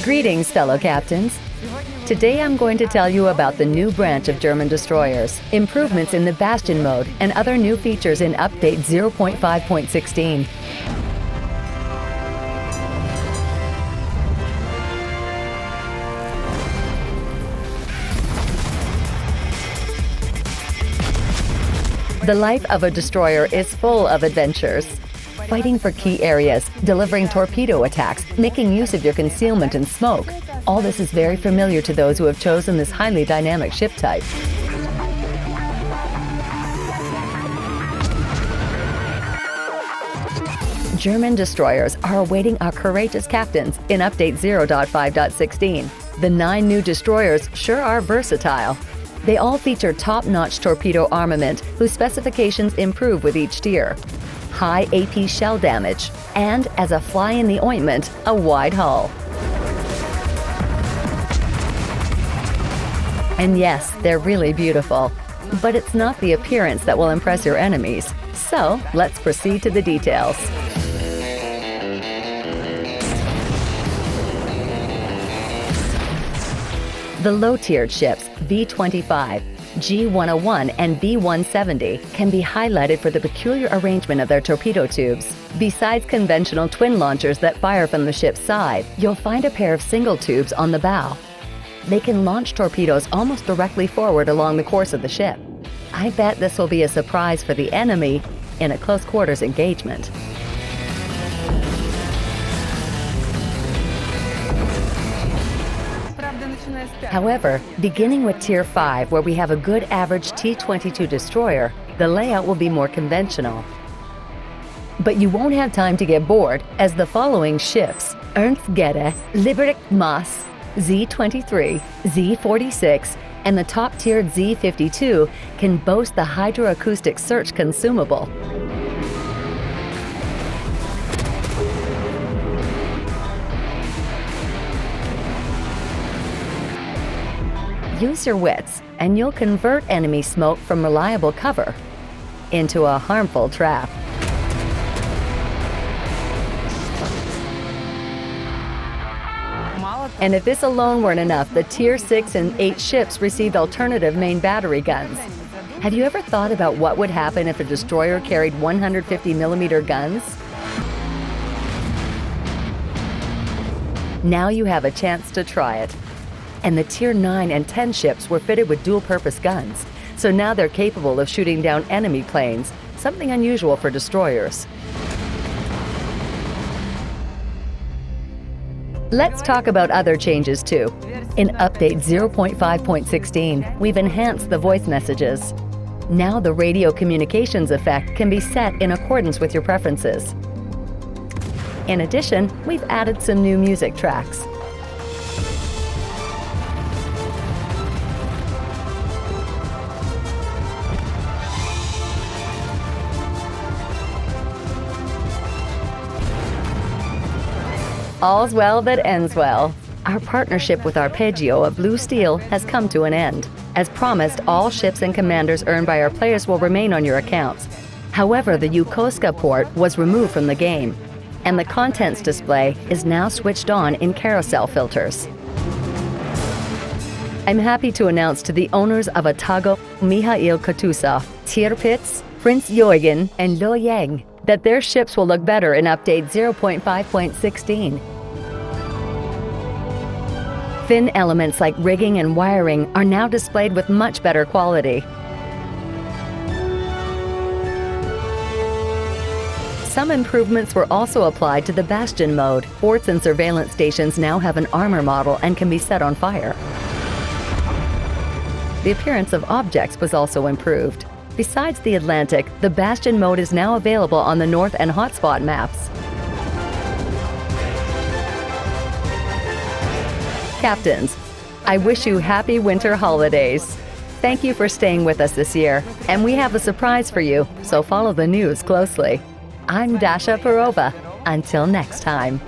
Greetings, fellow captains. Today I'm going to tell you about the new branch of German destroyers, improvements in the Bastion mode, and other new features in Update 0.5.16. The life of a destroyer is full of adventures. Fighting for key areas, delivering torpedo attacks, making use of your concealment and smoke. All this is very familiar to those who have chosen this highly dynamic ship type. German destroyers are awaiting our courageous captains in Update 0.5.16. The 9 new destroyers sure are versatile. They all feature top-notch torpedo armament, whose specifications improve with each tier. High AP shell damage, and, as a fly in the ointment, a wide hull. And yes, they're really beautiful. But it's not the appearance that will impress your enemies. So, let's proceed to the details. The low-tiered ships, V-25, G-101 and B-170 can be highlighted for the peculiar arrangement of their torpedo tubes. Besides conventional twin launchers that fire from the ship's side, you'll find a pair of single tubes on the bow. They can launch torpedoes almost directly forward along the course of the ship. I bet this will be a surprise for the enemy in a close-quarters engagement. However, beginning with Tier 5, where we have a good average T-22 destroyer, the layout will be more conventional. But you won't have time to get bored, as the following ships, Ernst Gedde, Liberec Maas, Z-23, Z-46, and the top-tiered Z-52 can boast the hydroacoustic search consumable. Use your wits, and you'll convert enemy smoke from reliable cover into a harmful trap. And if this alone weren't enough, the Tier 6 and 8 ships received alternative main battery guns. Have you ever thought about what would happen if a destroyer carried 150mm guns? Now you have a chance to try it. And the Tier 9 and 10 ships were fitted with dual-purpose guns, so now they're capable of shooting down enemy planes, something unusual for destroyers. Let's talk about other changes too. In Update 0.5.16, we've enhanced the voice messages. Now the radio communications effect can be set in accordance with your preferences. In addition, we've added some new music tracks. All's well that ends well. Our partnership with Arpeggio of Blue Steel has come to an end. As promised, all ships and commanders earned by our players will remain on your accounts. However, the Yokosuka port was removed from the game, and the contents display is now switched on in carousel filters. I'm happy to announce to the owners of Atago, Mikhail Kutuzov, Tirpitz, Prince Eugen, and Lo Yang that their ships will look better in Update 0.5.16. Fin elements like rigging and wiring are now displayed with much better quality. Some improvements were also applied to the Bastion mode. Forts and surveillance stations now have an armor model and can be set on fire. The appearance of objects was also improved. Besides the Atlantic, the Bastion mode is now available on the North and Hotspot maps. Captains, I wish you happy winter holidays. Thank you for staying with us this year, and we have a surprise for you, so follow the news closely. I'm Dasha Perova. Until next time.